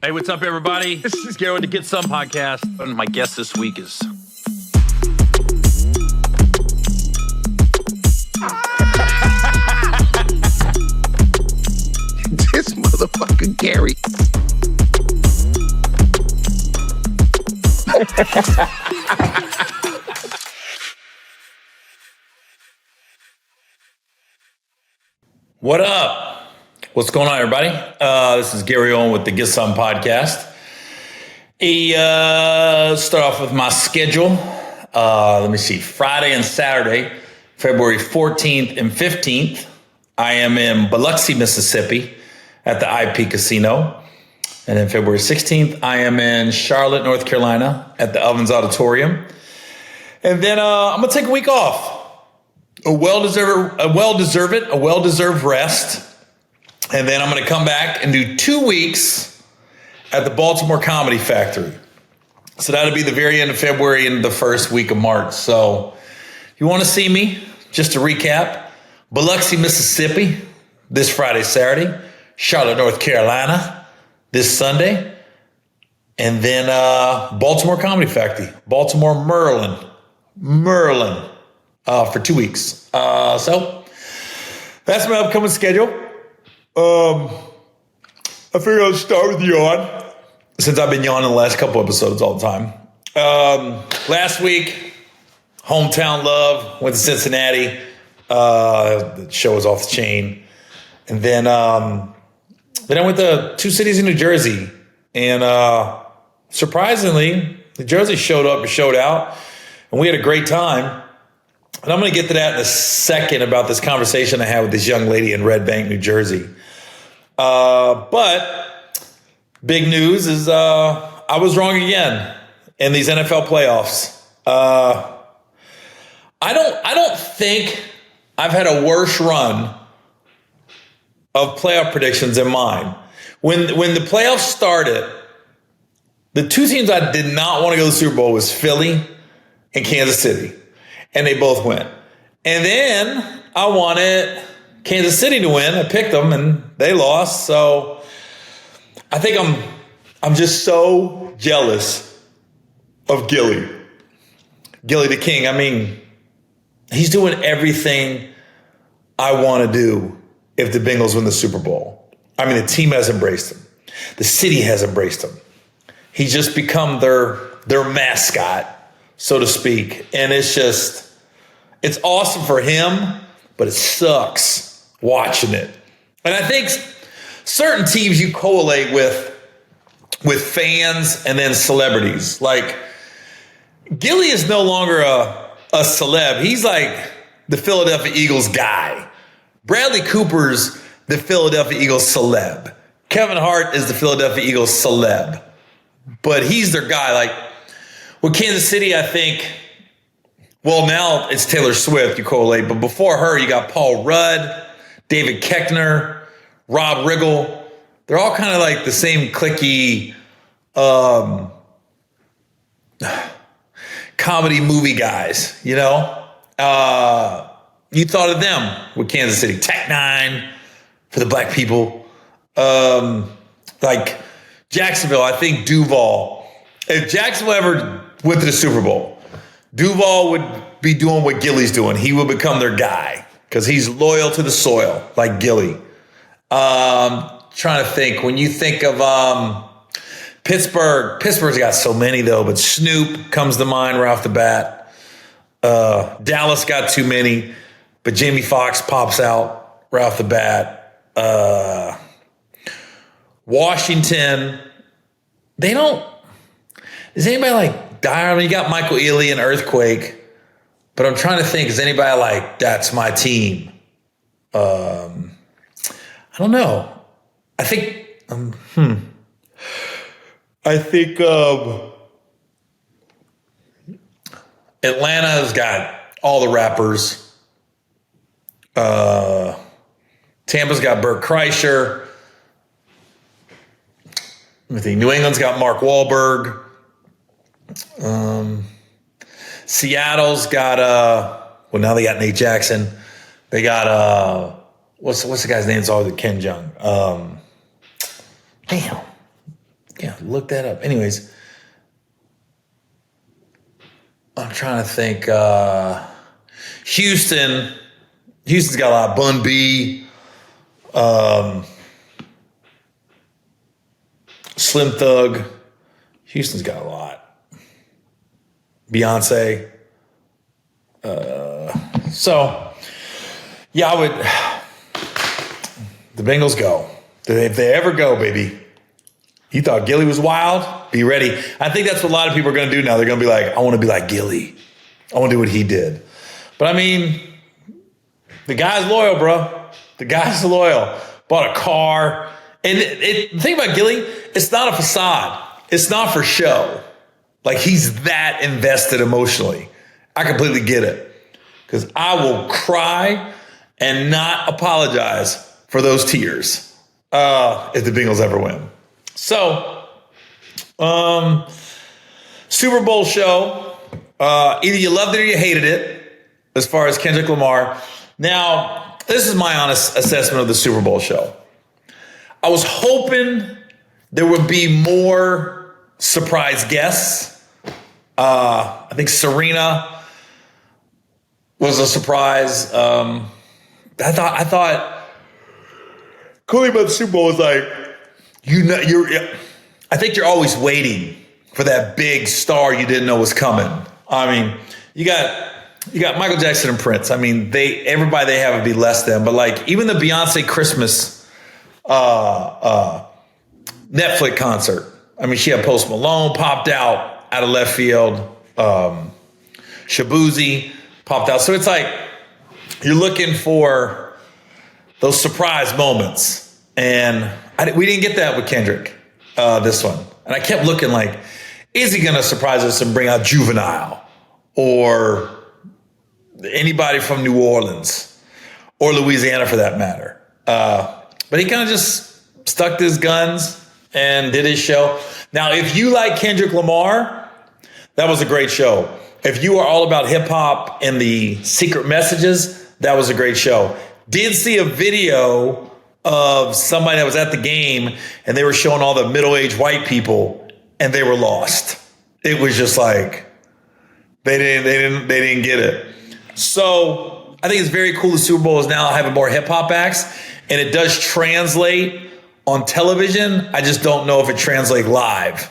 Hey, what's up, everybody? This is Gary with the Get Some podcast. And my guest this week is... This motherfucker Gary. What up? What's going on, everybody? This is Gary Owen with the Get Some podcast. Start off with my schedule. Let me see. Friday and Saturday, February 14th and 15th, I am in Biloxi, Mississippi at the IP Casino. And then February 16th, I am in Charlotte, North Carolina at the Ovens Auditorium. And then I'm going to take a week off. A well-deserved rest. And then I'm going to come back and do 2 weeks at the Baltimore Comedy Factory. So that'll be the very end of February and the first week of March. So if you want to see me, just to recap, Biloxi, Mississippi, this Friday, Saturday. Charlotte, North Carolina, this Sunday. And then Baltimore Comedy Factory, Baltimore, Maryland, for 2 weeks. So that's my upcoming schedule. I figured I'd start with yawn, since I've been yawning the last couple episodes all the time. Last week, hometown love, went to Cincinnati. The show was off the chain. And then I went to 2 cities in New Jersey. And surprisingly, New Jersey showed up and showed out. And we had a great time. And I'm going to get to that in a second about this conversation I had with this young lady in Red Bank, New Jersey. But big news is I was wrong again in these NFL playoffs. I don't think I've had a worse run of playoff predictions in mine. When the playoffs started, the 2 teams I did not want to go to the Super Bowl was Philly and Kansas City. And they both went. And then I wanted Kansas City to win. I picked them and they lost. So I think I'm just so jealous of Gillie. Gillie the King. I mean, he's doing everything I want to do if the Bengals win the Super Bowl. I mean, the team has embraced him. The city has embraced him. He's just become their mascot, so to speak. And it's awesome for him, but it sucks watching it. And I think certain teams you correlate with fans and then celebrities. Like, Gillie is no longer a celeb. He's like the Philadelphia Eagles guy. Bradley Cooper's the Philadelphia Eagles celeb. Kevin Hart is the Philadelphia Eagles celeb. But he's their guy. Like, with Kansas City, I think, well, now it's Taylor Swift, you correlate. But before her, you got Paul Rudd, David Koechner, Rob Riggle. They're all kind of like the same cliquey comedy movie guys, you know? You thought of them with Kansas City. Tech Nine for the black people. Like Jacksonville, I think Duval. If Jacksonville ever went to the Super Bowl, Duval would be doing what Gillie's doing. He would become their guy because he's loyal to the soil, like Gillie. Trying to think. When you think of Pittsburgh's got so many, though, but Snoop comes to mind right off the bat. Dallas got too many, but Jamie Foxx pops out right off the bat. Washington, they don't. Is anybody like die? I mean, you got Michael Ealy and Earthquake, but I'm trying to think, is anybody like, that's my team? I don't know. I think, Atlanta's got all the rappers. Tampa's got Bert Kreischer. I think New England's got Mark Wahlberg. Seattle's got well, now they got Nate Jackson. They got what's the guy's name? It's always Ken Jeong. Damn, look that up. Anyways, I'm trying to think. Houston's got a lot. Bun B, Slim Thug. Houston's got a lot. Beyonce. So, yeah, I would. The Bengals go. If they ever go, baby. You thought Gillie was wild? Be ready. I think that's what a lot of people are going to do now. They're going to be like, I want to be like Gillie. I want to do what he did. But I mean, the guy's loyal, bro. The guy's loyal. Bought a car. And the thing about Gillie, it's not a facade. It's not for show. Like, he's that invested emotionally. I completely get it. Because I will cry and not apologize for those tears if the Bengals ever win. So, Super Bowl show. Either you loved it or you hated it, as far as Kendrick Lamar. Now, this is my honest assessment of the Super Bowl show. I was hoping there would be more surprise guests. I think Serena was a surprise. I thought cool about the Super Bowl was like, I think you're always waiting for that big star you didn't know was coming. I mean, you got Michael Jackson and Prince. I mean, everybody they have would be less than, but like even the Beyonce Christmas Netflix concert. I mean, she had Post Malone popped out of left field. Shabuzi popped out. So it's like you're looking for those surprise moments. And we didn't get that with Kendrick, this one. And I kept looking like, is he going to surprise us and bring out Juvenile or anybody from New Orleans or Louisiana for that matter? But he kind of just stuck to his guns and did his show. Now, if you like Kendrick Lamar, that was a great show. If you are all about hip hop and the secret messages, that was a great show. Did see a video of somebody that was at the game and they were showing all the middle-aged white people and they were lost. It was just like they didn't get it. So I think it's very cool the Super Bowl is now having more hip-hop acts, and it does translate on television. I just don't know if it translates live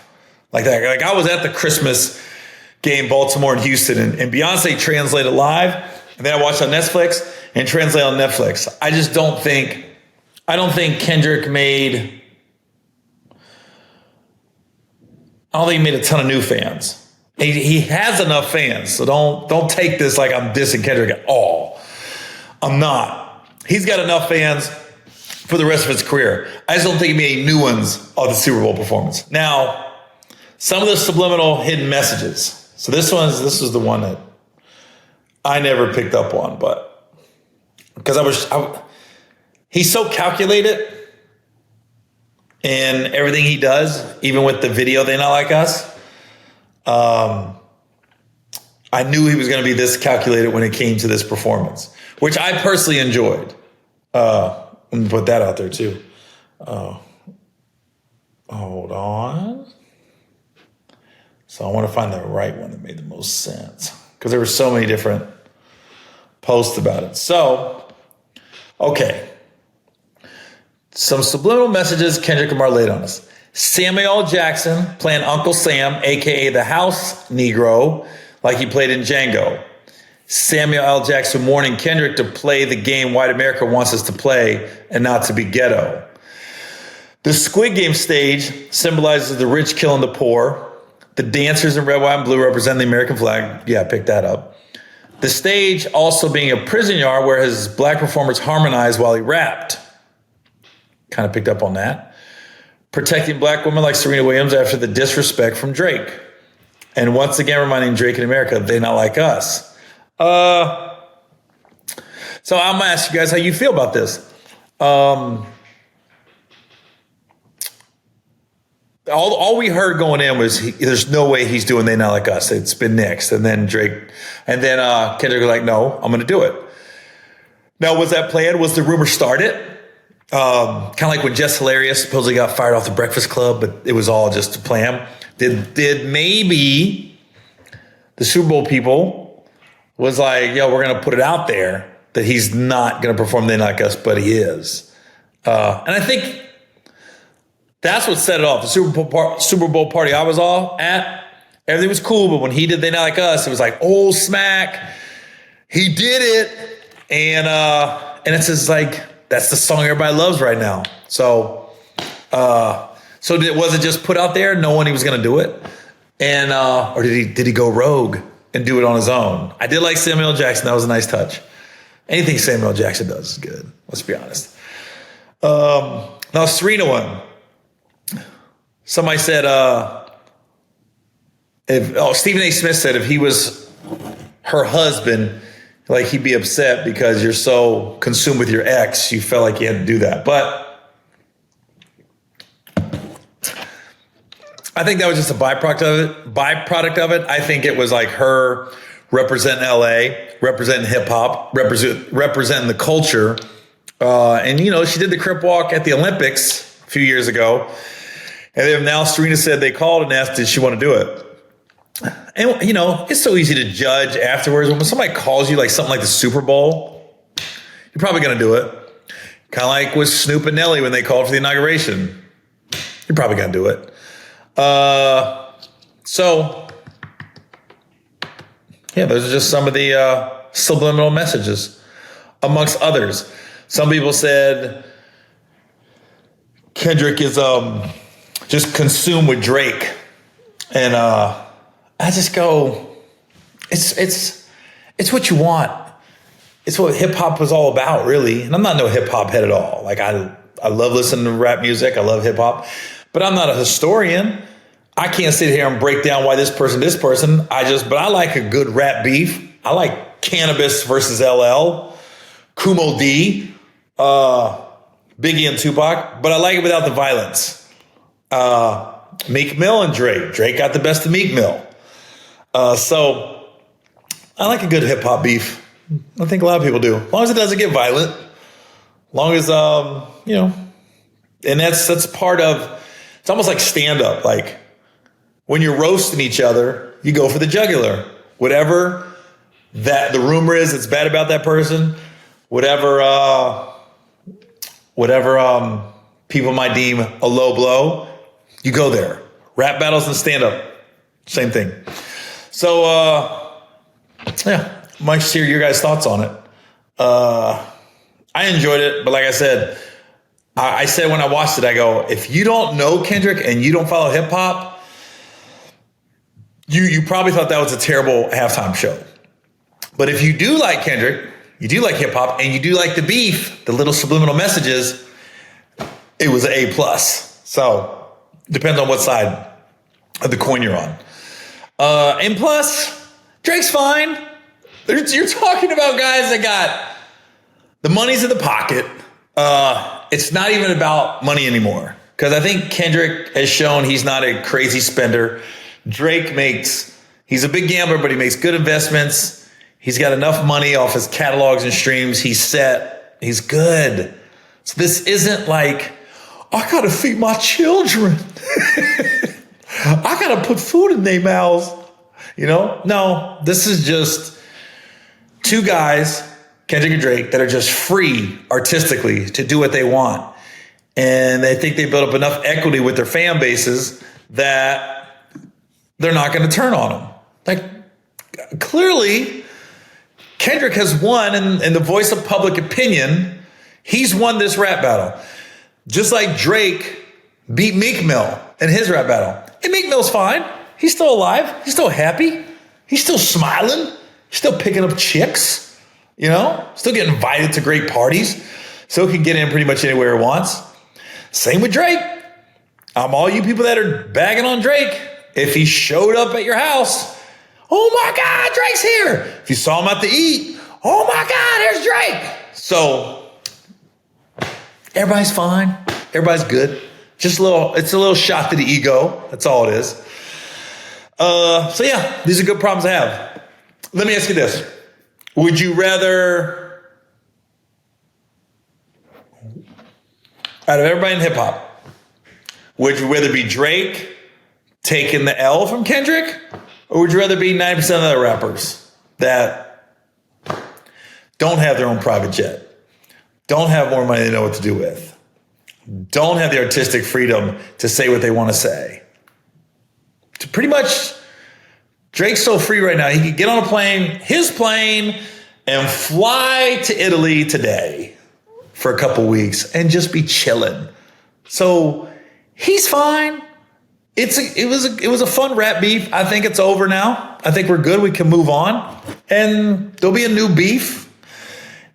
like that. Like I was at the Christmas game, Baltimore and Houston, and Beyonce translated live, and then I watched on Netflix and translated on Netflix. I don't think Kendrick made a ton of new fans. He has enough fans, so don't take this like I'm dissing Kendrick at all. I'm not. He's got enough fans for the rest of his career. I just don't think he made any new ones of the Super Bowl performance. Now, some of the subliminal hidden messages. So this was the one that I never picked up on, but because he's so calculated in everything he does, even with the video They Not Like Us. I knew he was going to be this calculated when it came to this performance, which I personally enjoyed. Let me put that out there too. Hold on. So I want to find the right one that made the most sense because there were so many different posts about it. So, okay. Some subliminal messages Kendrick Lamar laid on us. Samuel L. Jackson playing Uncle Sam, a.k.a. the house Negro, like he played in Django. Samuel L. Jackson warning Kendrick to play the game white America wants us to play and not to be ghetto. The Squid Game stage symbolizes the rich killing the poor. The dancers in red, white, and blue represent the American flag. Yeah, I picked that up. The stage also being a prison yard where his black performers harmonized while he rapped. Kind of picked up on that. Protecting black women like Serena Williams after the disrespect from Drake. And once again, reminding Drake in America, they not like us. So I'm going to ask you guys how you feel about this. All we heard going in was there's no way he's doing They Not Like Us. It's been next. And then Kendrick was like, no, I'm going to do it. Now, was that planned? Was the rumor started? Kind of like when Jess Hilarious supposedly got fired off the Breakfast Club, but it was all just to play him. Did maybe the Super Bowl people was like, yo, we're going to put it out there that he's not going to perform then like us, but he is. And I think that's what set it off. The Super Bowl party I was all at, everything was cool, but when he did They Not Like Us, it was like, oh, smack. He did it. And it's just like, that's the song everybody loves right now. So was it just put out there knowing he was going to do it? And, or did he go rogue and do it on his own? I did like Samuel L. Jackson. That was a nice touch. Anything Samuel L. Jackson does is good. Let's be honest. Now, Serena one. Somebody said, Stephen A. Smith said if he was her husband, like he'd be upset because you're so consumed with your ex, you felt like you had to do that. But I think that was just a byproduct of it. I think it was like her representing LA, representing hip hop, representing the culture. And she did the Crip Walk at the Olympics a few years ago. And then now Serena said they called and asked, did she want to do it? And, it's so easy to judge afterwards. When somebody calls you like something like the Super Bowl, you're probably going to do it. Kind of like with Snoop and Nelly when they called for the inauguration. You're probably going to do it. So, yeah, those are just some of the subliminal messages, amongst others. Some people said Kendrick is just consumed with Drake. And I just go, it's what you want. It's what hip hop was all about, really. And I'm not no hip hop head at all. Like I love listening to rap music. I love hip hop, but I'm not a historian. I can't sit here and break down why this person. But I like a good rap beef. I like Cannabis versus LL, Kumo D, Biggie and Tupac, but I like it without the violence. Meek Mill and Drake. Drake got the best of Meek Mill. So I like a good hip hop beef. I think a lot of people do. As long as it doesn't get violent. As long as, and that's part of, it's almost like stand up. Like when you're roasting each other, you go for the jugular. Whatever that the rumor is that's bad about that person, whatever people might deem a low blow, you go there. Rap battles and stand up, same thing. So, I'm anxious to hear your guys' thoughts on it. I enjoyed it, but like I said, I said when I watched it, I go, if you don't know Kendrick and you don't follow hip hop, you probably thought that was a terrible halftime show. But if you do like Kendrick, you do like hip hop, and you do like the beef, the little subliminal messages, it was an A+. So depends on what side of the coin you're on. And plus, Drake's fine. You're talking about guys that got the money's in the pocket. It's not even about money anymore. Because I think Kendrick has shown he's not a crazy spender. Drake he's a big gambler, but he makes good investments. He's got enough money off his catalogs and streams. He's set. He's good. So this isn't like, I gotta feed my children. I gotta put food in their mouths. No, this is just two guys, Kendrick and Drake, that are just free artistically to do what they want. And they think they built up enough equity with their fan bases that they're not going to turn on them. Like, clearly, Kendrick has won in the voice of public opinion. He's won this rap battle. Just like Drake beat Meek Mill in his rap battle. And Meek Mill's fine. He's still alive. He's still happy. He's still smiling. He's still picking up chicks. Still getting invited to great parties. Still can get in pretty much anywhere he wants. Same with Drake. All you people that are bagging on Drake. If he showed up at your house, oh my God, Drake's here. If you saw him out to eat, oh my God, there's Drake. So everybody's fine. Everybody's good. It's a little shot to the ego. That's all it is. So yeah, these are good problems to have. Let me ask you this. Would you rather out of everybody in hip hop, would you rather be Drake taking the L from Kendrick, or would you rather be 90% of the other rappers that don't have their own private jet, don't have more money they know what to do with, don't have the artistic freedom to say what they want to say? Pretty much, Drake's so free right now, he could get on a plane, his plane, and fly to Italy today for a couple weeks and just be chilling. So he's fine. It was a fun rap beef. I think it's over now. I think we're good. We can move on, and there'll be a new beef.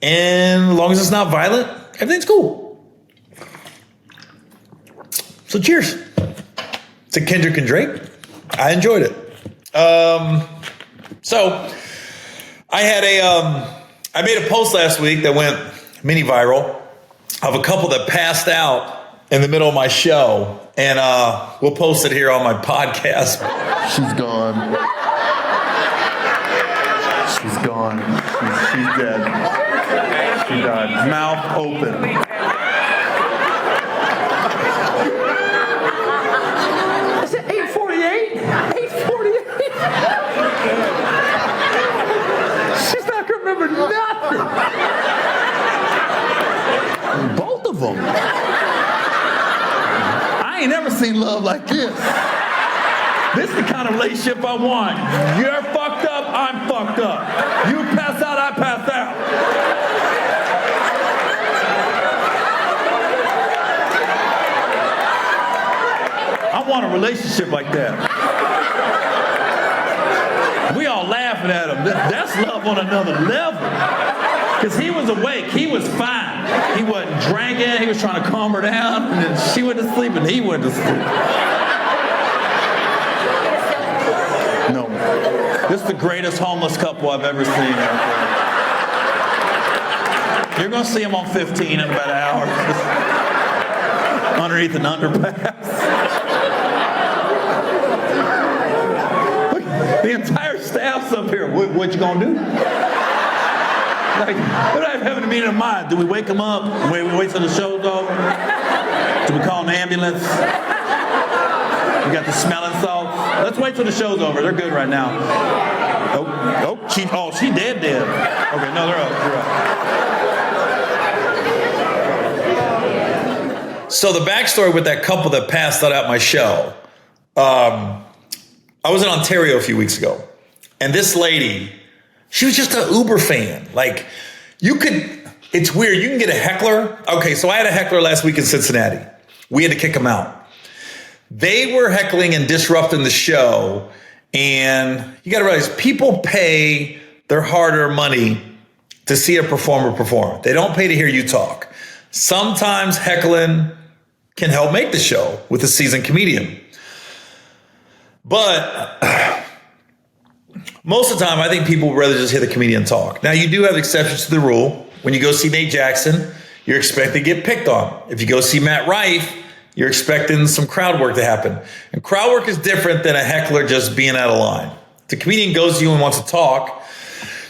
And as long as it's not violent, everything's cool. So cheers to Kendrick and Drake. I enjoyed it. So I had I made a post last week that went mini viral of a couple that passed out in the middle of my show, and we'll post it here on my podcast. She's gone. She's gone. She's dead. She died. Mouth open. Is it 8:48? 8:48? She's not gonna remember nothing. Both of them. I ain't never seen love like this. This is the kind of relationship I want. You're fucked up, I'm fucked up. You pass out, I pass out. I want a relationship like that. We all laughing at him. That's love on another level. Because he was awake. He was fine. He wasn't drinking. He was trying to calm her down. And then she went to sleep and he went to sleep. No. This is the greatest homeless couple I've ever seen. You're going to see them on 15 in about an hour. Underneath an underpass. The entire staff's up here. What you gonna do? Like, what do I have in meeting in mind? Do we wake them up? We wait till the show's over? Do we call an ambulance? We got the smelling salts. Let's wait till the show's over. They're good right now. She dead. Okay, no, they're up. So the backstory with that couple that passed out at my show. I was in Ontario a few weeks ago, and this lady, she was just an Uber fan. Like, it's weird, you can get a heckler. Okay, so I had a heckler last week in Cincinnati. We had to kick them out. They were heckling and disrupting the show, and you gotta realize, people pay their hard-earned money to see a performer perform. They don't pay to hear you talk. Sometimes heckling can help make the show with a seasoned comedian. But most of the time, I think people would rather just hear the comedian talk. Now, you do have exceptions to the rule. When you go see Nate Jackson, you're expected to get picked on. If you go see Matt Rife, you're expecting some crowd work to happen. And crowd work is different than a heckler just being out of line. If the comedian goes to you and wants to talk,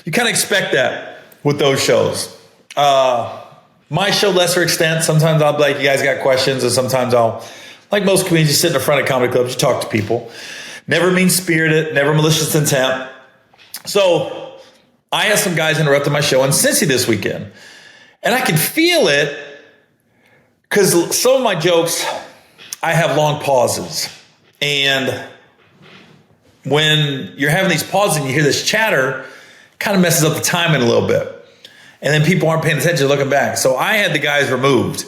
you kind of expect that with those shows. My show, lesser extent, sometimes I'll be like, you guys got questions? And sometimes I'll, like most comedians, you sit in the front of comedy clubs, you talk to people. Never mean-spirited, never malicious intent. So I had some guys interrupting my show in Cincy this weekend. And I could feel it because some of my jokes, I have long pauses. And when you're having these pauses and you hear this chatter, it kind of messes up the timing a little bit. And then people aren't paying attention, looking back. So I had the guys removed.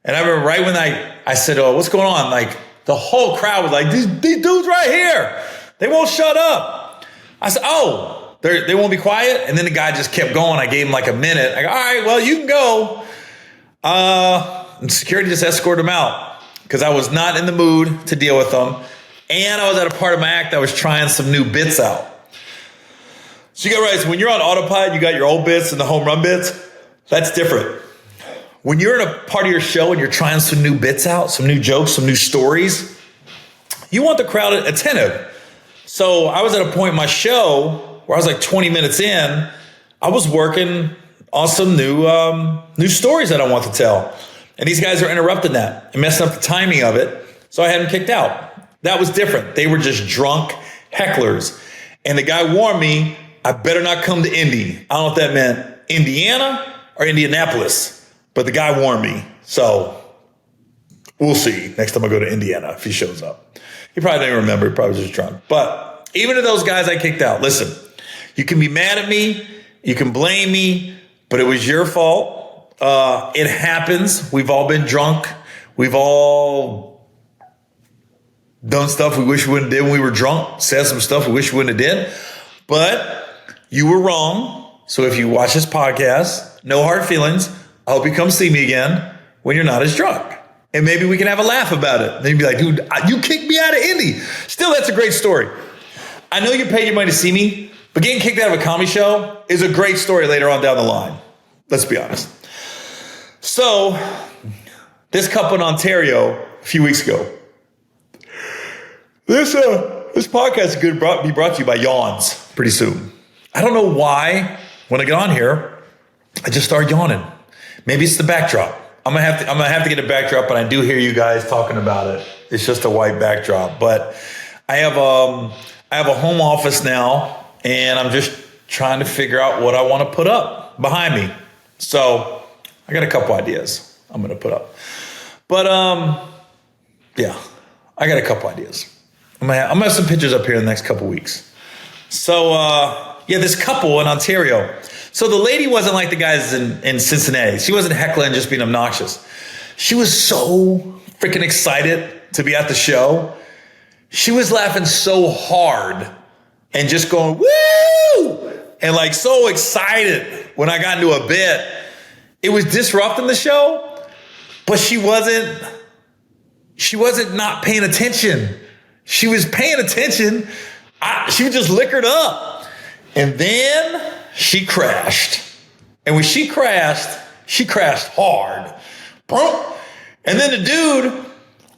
And I remember right when I said, oh, what's going on? Like, the whole crowd was like, these dudes right here, they won't shut up. I said, oh, they won't be quiet? And then the guy just kept going. I gave him like a minute. I go, all right, well, you can go. And security just escorted him out because I was not in the mood to deal with them. And I was at a part of my act that was trying some new bits out. So you got to realize, when you're on autopilot, you got your old bits and the home run bits. That's different. When you're in a part of your show and you're trying some new bits out, some new jokes, some new stories, you want the crowd attentive. So I was at a point in my show where I was like 20 minutes in, I was working on some new stories that I want to tell. And these guys are interrupting that and messing up the timing of it. So I had them kicked out. That was different. They were just drunk hecklers. And the guy warned me, I better not come to Indy. I don't know if that meant Indiana or Indianapolis, but the guy warned me. So we'll see next time I go to Indiana if he shows up. He probably didn't remember. He probably was just drunk. But even to those guys I kicked out, listen, you can be mad at me. You can blame me, but it was your fault. It happens. We've all been drunk. We've all done stuff we wish we wouldn't have did when we were drunk. Said some stuff we wish we wouldn't have did. But you were wrong. So if you watch this podcast, no hard feelings. I hope you come see me again when you're not as drunk. And maybe we can have a laugh about it. Then you'd be like, dude, you kicked me out of Indy. Still, that's a great story. I know you paid your money to see me, but getting kicked out of a comedy show is a great story later on down the line. Let's be honest. So, this couple in Ontario a few weeks ago. This podcast is going to be brought to you by Yawns pretty soon. I don't know why when I get on here, I just start yawning. Maybe it's the backdrop. I'm gonna have to get a backdrop, but I do hear you guys talking about it. It's just a white backdrop. But I have a home office now, and I'm just trying to figure out what I want to put up behind me. So I got a couple ideas I'm gonna put up. But yeah, I got a couple ideas. I'm gonna have some pictures up here in the next couple weeks. So yeah, this couple in Ontario. So the lady wasn't like the guys in Cincinnati. She wasn't heckling, just being obnoxious. She was so freaking excited to be at the show. She was laughing so hard and just going, woo! And like so excited when I got into a bit. It was disrupting the show, but she wasn't not paying attention. She was paying attention. She was just liquored up. And then she crashed. And when she crashed hard. And then the dude,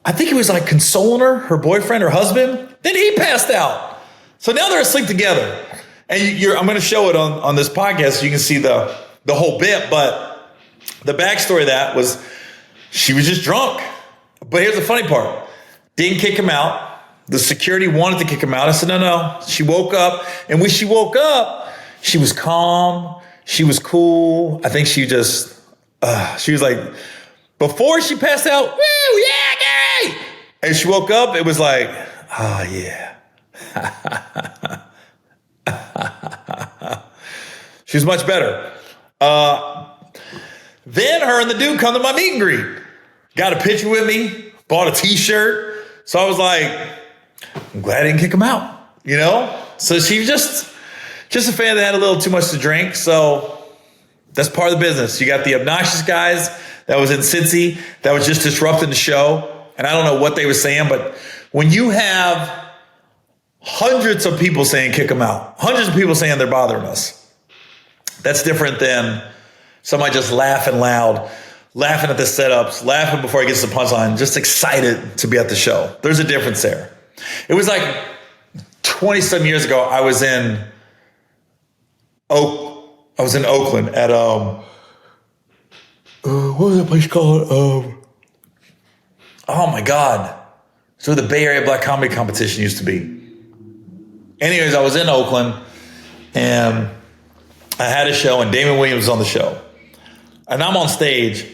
I think he was like consoling her boyfriend, her husband. Then he passed out. So now they're asleep together. And I'm going to show it on this podcast so you can see the whole bit. But the backstory of that was she was just drunk. But here's the funny part. Didn't kick him out. The security wanted to kick him out. I said, no. She woke up. And when she woke up, she was calm. She was cool. I think she was like, before she passed out, woo, yeah, Gary. And she woke up, it was like, oh, yeah. She was much better. Then her and the dude come to my meet and greet. Got a picture with me, bought a t-shirt. So I was like, I'm glad I didn't kick him out, you know? So she was just a fan that had a little too much to drink. So that's part of the business. You got the obnoxious guys that was in Cincy that was just disrupting the show. And I don't know what they were saying, but when you have hundreds of people saying kick them out, hundreds of people saying they're bothering us, that's different than somebody just laughing loud, laughing at the setups, laughing before he gets the punchline, just excited to be at the show. There's a difference there. It was like 20-some years ago, I was in Oakland at what was that place called? Oh my God. It's where the Bay Area Black Comedy Competition used to be. Anyways, I was in Oakland and I had a show and Damon Williams was on the show. And I'm on stage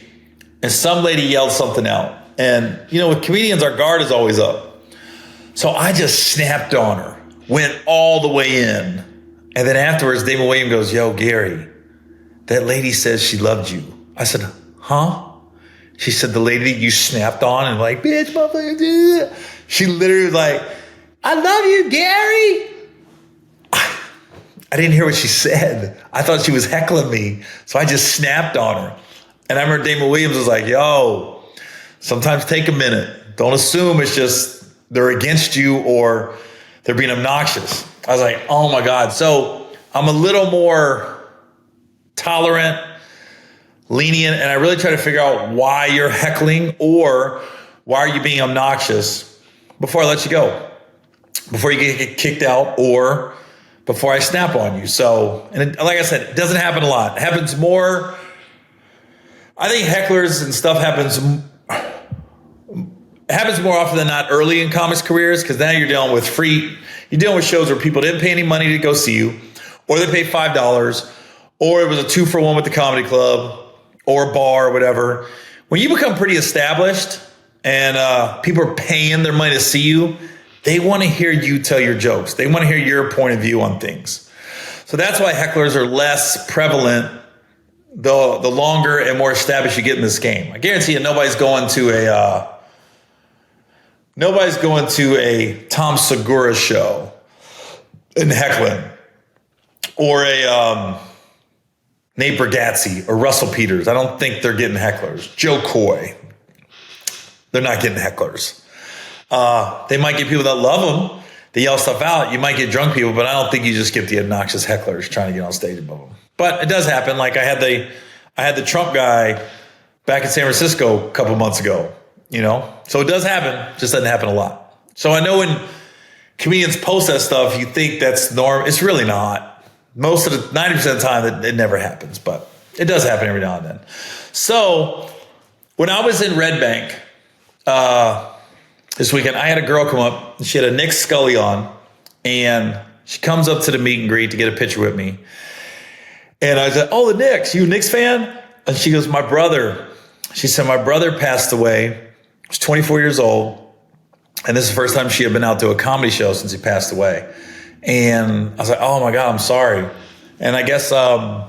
and some lady yelled something out. And you know, with comedians, our guard is always up. So I just snapped on her, went all the way in. And then afterwards, Damon Williams goes, yo, Gary, that lady says she loved you. I said, huh? She said, the lady you snapped on and like, bitch, motherfucker. She literally was like, I love you, Gary. I didn't hear what she said. I thought she was heckling me. So I just snapped on her. And I remember Damon Williams was like, yo, sometimes take a minute. Don't assume it's just they're against you or they're being obnoxious. I was like, oh my God. So I'm a little more tolerant, lenient, and I really try to figure out why you're heckling or why are you being obnoxious before I let you go, before you get kicked out or before I snap on you. So, and like I said, it doesn't happen a lot. It happens more. I think hecklers and stuff happens more often than not early in comics careers, because now you're dealing with shows where people didn't pay any money to go see you, or they paid $5, or it was a 2-for-1 with the comedy club or a bar or whatever. When you become pretty established and people are paying their money to see you, they want to hear you tell your jokes. They want to hear your point of view on things. So that's why hecklers are less prevalent the longer and more established you get in this game. I guarantee you nobody's going to a Tom Segura show and heckling, or a Nate Bargatze or Russell Peters. I don't think they're getting hecklers. Joe Coy, they're not getting hecklers. They might get people that love them, they yell stuff out. You might get drunk people, but I don't think you just get the obnoxious hecklers trying to get on stage above them. But it does happen. Like I had the Trump guy back in San Francisco a couple months ago, So it does happen, just doesn't happen a lot. So I know when comedians post that stuff, you think that's norm. It's really not. Most of the 90% of the time, it never happens, but it does happen every now and then. So when I was in Red Bank this weekend, I had a girl come up and she had a Nick Scully on, and she comes up to the meet and greet to get a picture with me. And I said, "Oh, the Knicks, you a Knicks fan?" And she goes, "My brother." She said, "My brother passed away. He was 24 years old. And this is the first time she had been out to a comedy show since he passed away." And I was like, "Oh my God, I'm sorry." And I guess I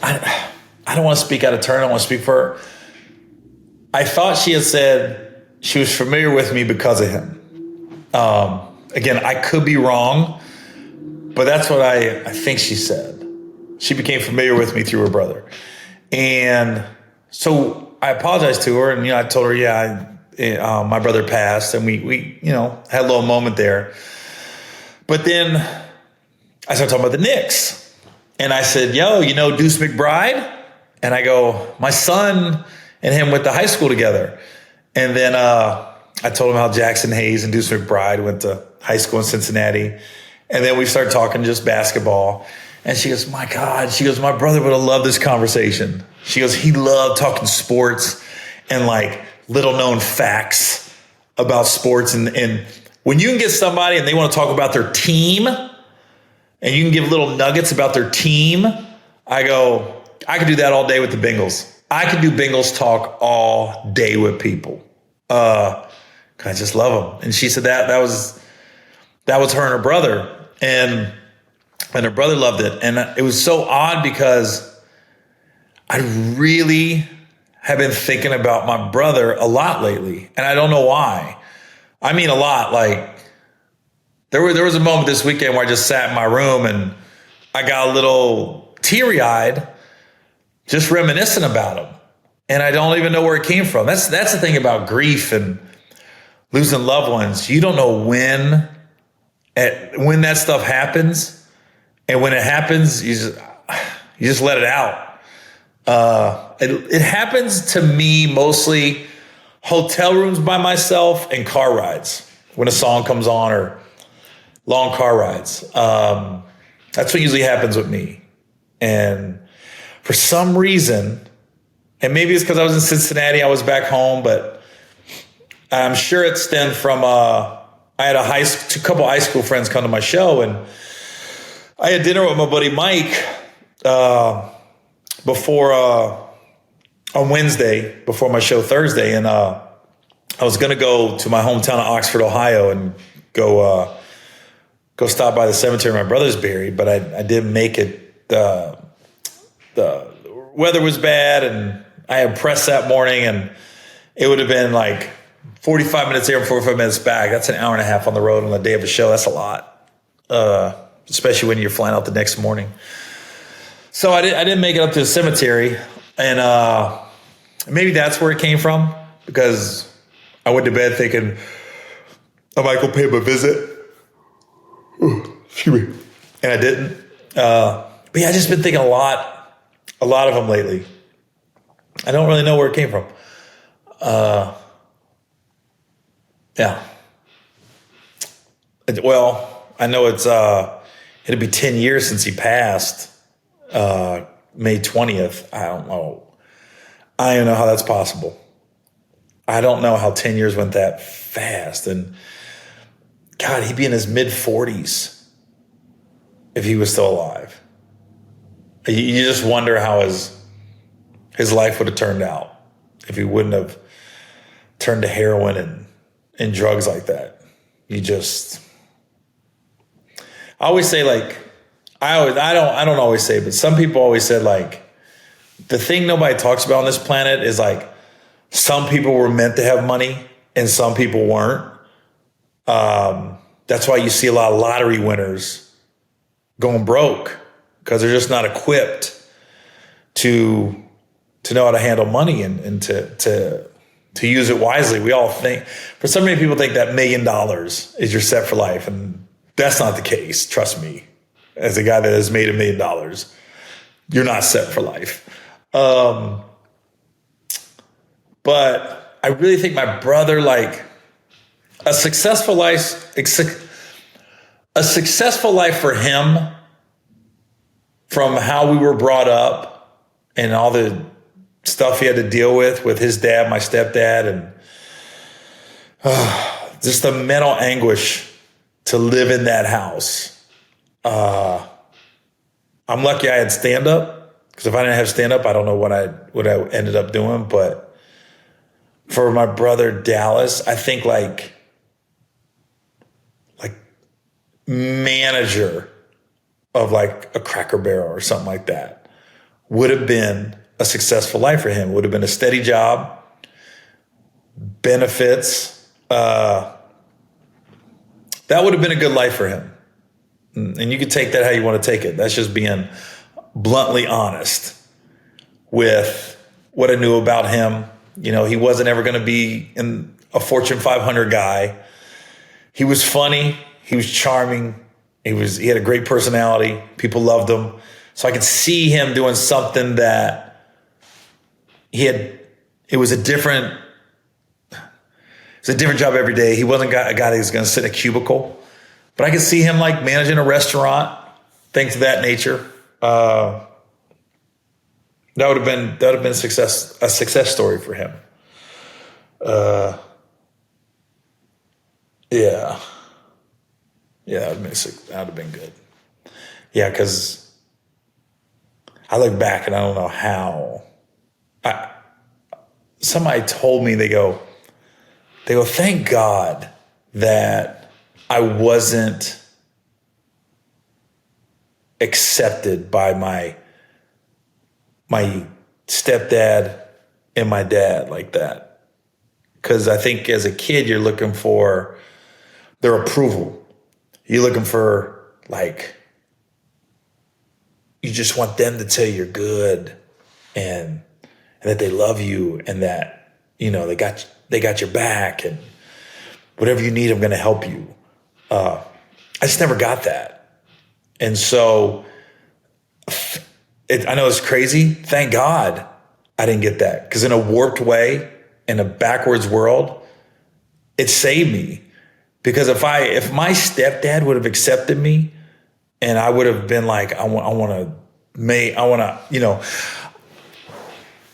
don't want to speak out of turn. I don't want to speak for her. I thought she had said she was familiar with me because of him. Again, I could be wrong, but that's what I think she said. She became familiar with me through her brother. And so I apologized to her, and I told her, my brother passed, and we had a little moment there. But then I started talking about the Knicks, and I said, "Yo, Deuce McBride?" And I go, "My son and him went to high school together." And then I told him how Jackson Hayes and Deuce McBride went to high school in Cincinnati, and then we started talking just basketball. And she goes, "My God," she goes, "my brother would have loved this conversation." She goes, "He loved talking sports and like little known facts about sports." And when you can get somebody and they want to talk about their team and you can give little nuggets about their team, I go, I could do that all day with the Bengals. I could do Bengals talk all day with people. I just love them. And she said that was her and her brother. And her brother loved it. And it was so odd because I really have been thinking about my brother a lot lately. And I don't know why. I mean, a lot. Like there was a moment this weekend where I just sat in my room and I got a little teary-eyed just reminiscing about him. And I don't even know where it came from. That's the thing about grief and losing loved ones. You don't know when that stuff happens. And when it happens, you just let it out. It happens to me mostly hotel rooms by myself and car rides when a song comes on, or long car rides. That's what usually happens with me. And for some reason, and maybe it's because I was in Cincinnati, I was back home, but I'm sure it stemmed from I had a couple high school friends come to my show, and I had dinner with my buddy Mike before on Wednesday before my show Thursday, and I was going to go to my hometown of Oxford, Ohio, and go stop by the cemetery my brother's buried, but I didn't make it. The weather was bad, and I had press that morning, and it would have been like 45 minutes there and 45 minutes back. That's an hour and a half on the road on the day of a show. That's a lot. Especially when you're flying out the next morning. So I didn't make it up to the cemetery, and maybe that's where it came from, because I went to bed thinking I might go pay him a visit. Excuse me. And I didn't. But yeah, I just been thinking a lot of them lately. I don't really know where it came from. Yeah. Well, I know it'll be 10 years since he passed, May 20th. I don't know. I don't know how that's possible. I don't know how 10 years went that fast. And God, he'd be in his mid-40s if he was still alive. You just wonder how his life would have turned out if he wouldn't have turned to heroin and drugs like that. I always say, like, I don't always say, but some people always said, like, the thing nobody talks about on this planet is, like, some people were meant to have money and some people weren't. That's why you see a lot of lottery winners going broke, because they're just not equipped to know how to handle money and to use it wisely. We all think, for so many people think that $1 million is you're set for life, and that's not the case. Trust me, as a guy that has made $1 million, you're not set for life. But I really think my brother, like, a successful life for him, from how we were brought up and all the stuff he had to deal with his dad, my stepdad, and just the mental anguish to live in that house. I'm lucky I had stand-up, because if I didn't have stand-up, I don't know what I ended up doing. But for my brother Dallas, I think like manager of like a Cracker Barrel or something like that would have been a successful life for him. Would have been a steady job, benefits. That would have been a good life for him. And you can take that how you want to take it. That's just being bluntly honest with what I knew about him. You know, he wasn't ever going to be a Fortune 500 guy. He was funny. He was charming. He had a great personality. People loved him. So I could see him doing something that it was a different job every day. He wasn't a guy that was going to sit in a cubicle. But I could see him like managing a restaurant, things of that nature. That would have been a success story for him. Yeah, that would have been good. Yeah, because I look back and I don't know how. Somebody told me, they go, thank God that I wasn't accepted by my stepdad and my dad like that. Because I think as a kid, you're looking for their approval. You're looking for, like, you just want them to tell you you're good and that they love you and that, you know, they got your back and whatever you need, I'm going to help you. I just never got that. And so I know it's crazy. Thank God I didn't get that, because in a warped way, in a backwards world, it saved me. Because if my stepdad would have accepted me, and I would have been like, I want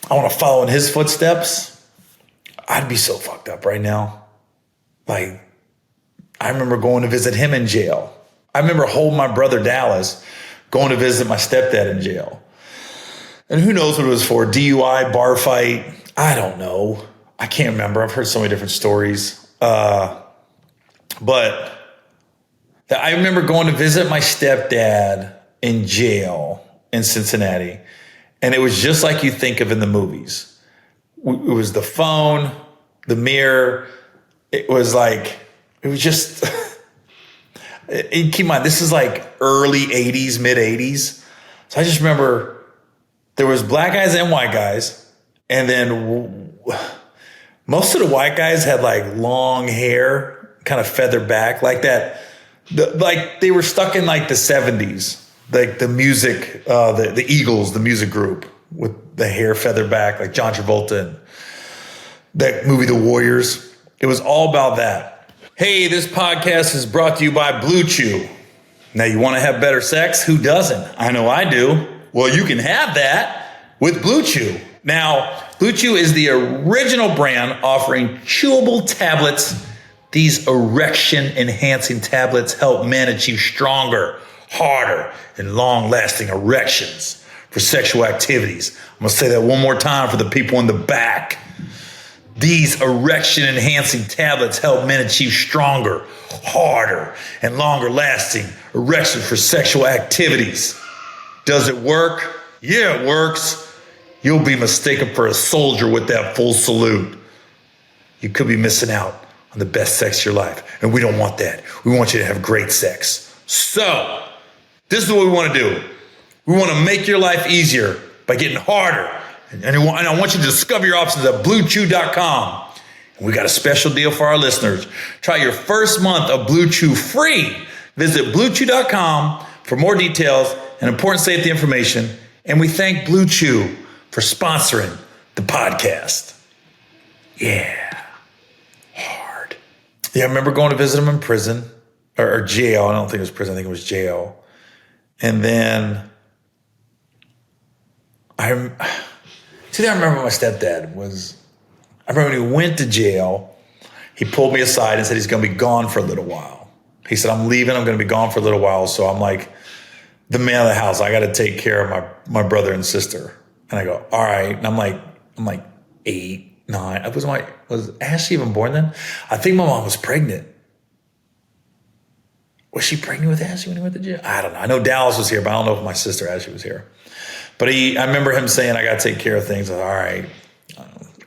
to follow in his footsteps, I'd be so fucked up right now. Like, I remember going to visit him in jail. I remember holding my brother Dallas, going to visit my stepdad in jail. And who knows what it was for? DUI, bar fight. I don't know. I can't remember. I've heard so many different stories. But I remember going to visit my stepdad in jail in Cincinnati. And it was just like you think of in the movies. It was the phone, the mirror. It was just, and keep in mind, this is like early 80s, mid 80s. So I just remember there was black guys and white guys. And then most of the white guys had like long hair, kind of feathered back like that. Like they were stuck in like the 70s, like the music, the Eagles, the music group with the hair feathered back, like John Travolta and that movie, The Warriors. It was all about that. Hey, this podcast is brought to you by Blue Chew. Now, you want to have better sex? Who doesn't? I know I do. Well, you can have that with Blue Chew. Now, Blue Chew is the original brand offering chewable tablets. These erection-enhancing tablets help men achieve stronger, harder, and long-lasting erections for sexual activities. I'm going to say that one more time for the people in the back. These erection-enhancing tablets help men achieve stronger, harder, and longer-lasting erections for sexual activities. Does it work? Yeah, it works. You'll be mistaken for a soldier with that full salute. You could be missing out on the best sex of your life, and we don't want that. We want you to have great sex. So, this is what we want to do. We want to make your life easier by getting harder. And I want you to discover your options at BlueChew.com. And we got a special deal for our listeners. Try your first month of Blue Chew free. Visit BlueChew.com for more details and important safety information. And we thank Blue Chew for sponsoring the podcast. Yeah. Hard. Yeah, I remember going to visit him in prison or jail. I don't think it was prison. I think it was jail. And then I remember my stepdad was, I remember when he went to jail, he pulled me aside and said he's going to be gone for a little while. He said, I'm leaving. I'm going to be gone for a little while. So I'm like the man of the house. I got to take care of my brother and sister. And I go, all right. And I'm like 8, 9. Was Ashley even born then? I think my mom was pregnant. Was she pregnant with Ashley when he went to jail? I don't know. I know Dallas was here, but I don't know if my sister Ashley was here. But I remember him saying, I got to take care of things. I was, all right.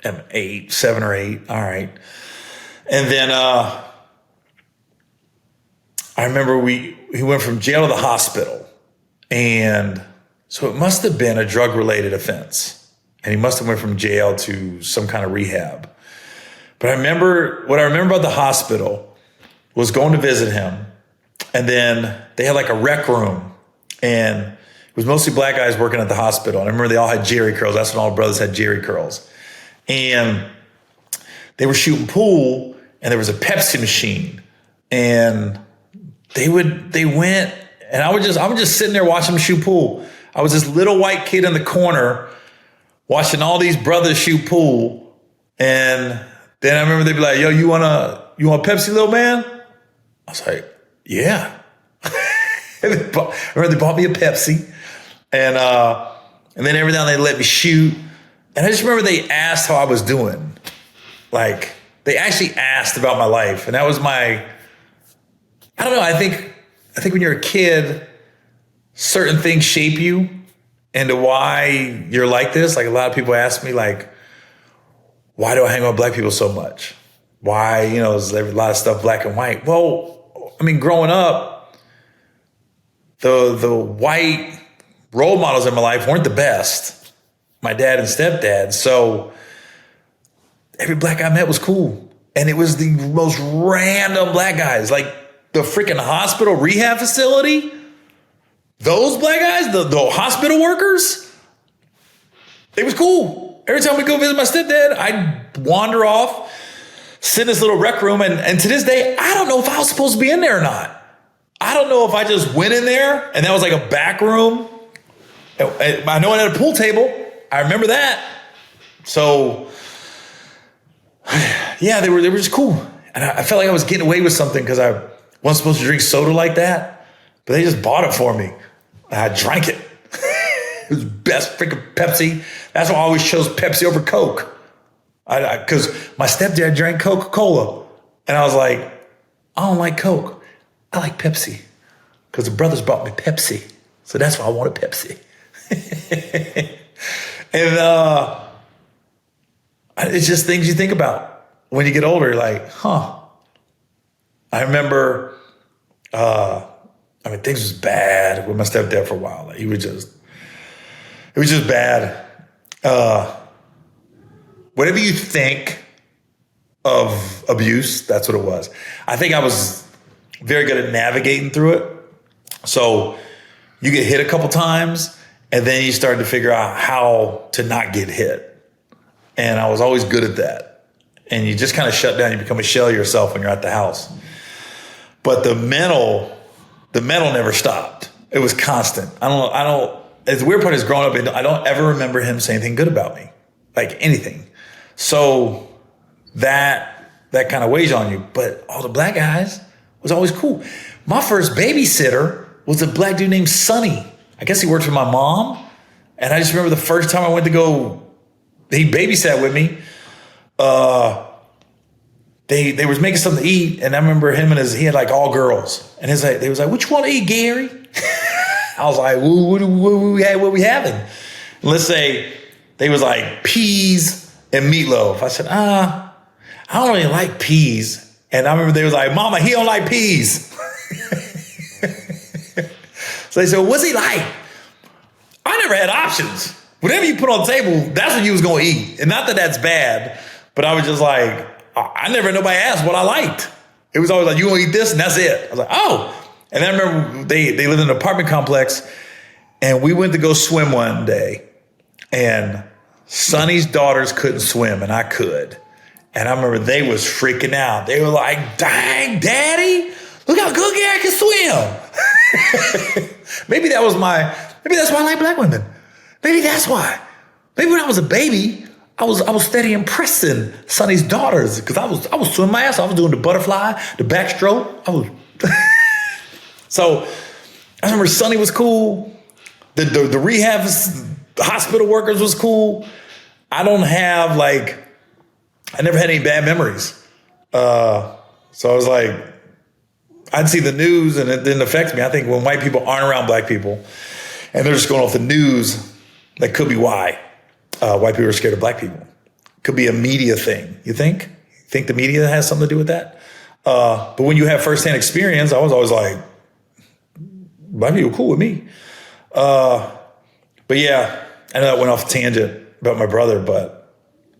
I'm 8, 7 or 8. All right. And then I remember he went from jail to the hospital. And so it must have been a drug-related offense. And he must have went from jail to some kind of rehab. But what I remember about the hospital was going to visit him. And then they had like a rec room. And it was mostly black guys working at the hospital. And I remember they all had Jerry curls. That's when all the brothers had Jerry curls. And they were shooting pool, and there was a Pepsi machine. And they went, and I was just sitting there watching them shoot pool. I was this little white kid in the corner watching all these brothers shoot pool. And then I remember they'd be like, yo, you want Pepsi, little man? I was like, yeah. I remember they bought me a Pepsi. And then every now and then they let me shoot. And I just remember they asked how I was doing. Like, they actually asked about my life. And that was I don't know, I think when you're a kid, certain things shape you into why you're like this. Like, a lot of people ask me, like, why do I hang out with black people so much? Why, is there a lot of stuff black and white? Well, I mean, growing up, the white role models in my life weren't the best. My dad and stepdad. So every black guy I met was cool. And it was the most random black guys. Like the freaking hospital rehab facility. Those black guys, the hospital workers, it was cool. Every time we go visit my stepdad, I'd wander off, sit in this little rec room. And to this day, I don't know if I was supposed to be in there or not. I don't know if I just went in there and that was like a back room. I know it had a pool table. I remember that. So, yeah, they were just cool. And I felt like I was getting away with something because I wasn't supposed to drink soda like that. But they just bought it for me. And I drank it. It was best freaking Pepsi. That's why I always chose Pepsi over Coke. Because my stepdad drank Coca-Cola. And I was like, I don't like Coke. I like Pepsi. Because the brothers bought me Pepsi. So that's why I wanted Pepsi. And it's just things you think about when you get older. Like, huh. I remember, things was bad with my stepdad for a while. Like, it was just bad. Whatever you think of abuse, that's what it was. I think I was very good at navigating through it. So you get hit a couple times, and then you start to figure out how to not get hit. And I was always good at that. And you just kind of shut down. You become a shell of yourself when you're at the house. But the mental never stopped. It was constant. The weird part is growing up, I don't ever remember him saying anything good about me. like anything. So that kind of weighs on you. But all the black guys was always cool. My first babysitter was a black dude named Sonny. I guess he worked for my mom. And I just remember the first time I went to go, he babysat with me. They was making something to eat, and I remember him and he had like all girls, and they was like, "What you want to eat, Gary?" I was like, "What we having?" And let's say they was like peas and meatloaf. I said, I don't really like peas, and I remember they was like, "Mama, he don't like peas." So they said, well, "What's he like?" I never had options. Whatever you put on the table, that's what you was gonna eat, and not that that's bad, but I was just like. I never had nobody asked what I liked. It was always like, you gonna eat this? And that's it. I was like, oh. And I remember they lived in an apartment complex, and we went to go swim one day, and Sonny's daughters couldn't swim, and I could. And I remember they was freaking out. They were like, dang, Daddy, look how good Gary can swim. Maybe that's why I like black women. Maybe that's why. Maybe when I was a baby, I was steady impressing Sonny's daughters because I was swimming my ass off. I was doing the butterfly, the backstroke. So I remember Sonny was cool. The rehab hospital workers was cool. I never had any bad memories. So I was like, I'd see the news and it didn't affect me. I think when white people aren't around black people and they're just going off the news, that could be why. White people are scared of black people. Could be a media thing. You think? You think the media has something to do with that? But when you have firsthand experience, I was always like, black people cool with me. But yeah, I know that went off a tangent about my brother, but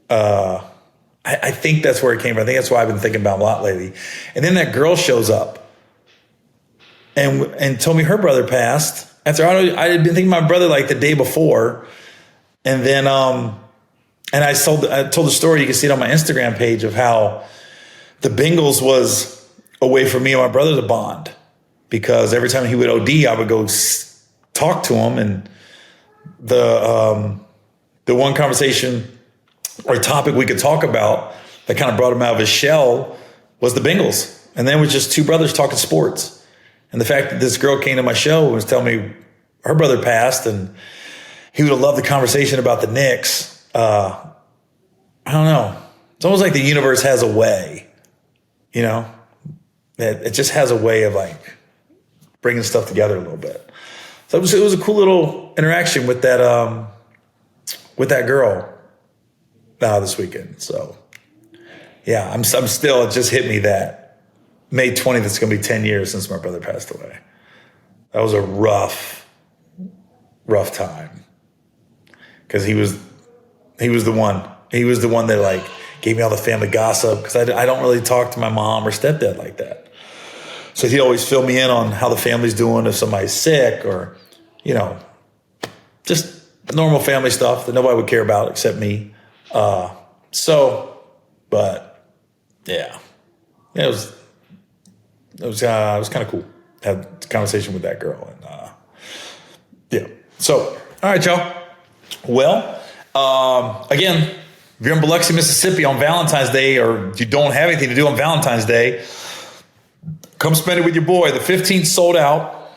I think that's where it came from. I think that's why I've been thinking about a lot lately. And then that girl shows up and told me her brother passed. After I had been thinking of my brother like the day before. And then, and I told the story, you can see it on my Instagram page, of how the Bengals was a way for me and my brother to bond. Because every time he would OD, I would go talk to him. And the one conversation or topic we could talk about that kind of brought him out of his shell was the Bengals. And then it was just two brothers talking sports. And the fact that this girl came to my show and was telling me her brother passed and he would have loved the conversation about the Knicks. I don't know. It's almost like the universe has a way, you know? It just has a way of like bringing stuff together a little bit. So it was a cool little interaction with that girl this weekend. So yeah, I'm still, it just hit me that May 20th, it's going to be 10 years since my brother passed away. That was a rough time. Because he was the one. He was the one that like gave me all the family gossip. Because I don't really talk to my mom or stepdad like that. So he'd always fill me in on how the family's doing, if somebody's sick, or just normal family stuff that nobody would care about except me. But yeah, it was kind of cool. Had a conversation with that girl, and yeah. So all right, y'all. Well, again, if you're in Biloxi, Mississippi on Valentine's Day, or you don't have anything to do on Valentine's Day, come spend it with your boy. The 15th sold out.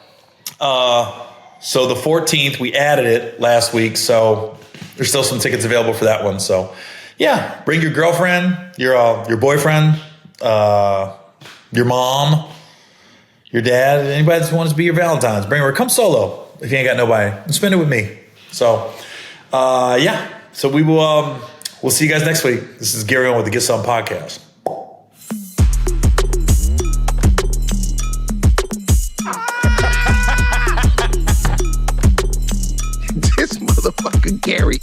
So the 14th, we added it last week. So there's still some tickets available for that one. So yeah, bring your girlfriend, your boyfriend, your mom, your dad, anybody that wants to be your Valentine's. Bring her. Come solo if you ain't got nobody. And spend it with me. So yeah. So we will we'll see you guys next week. This is Gary Owen with the Get Some Podcast. This motherfucker Gary.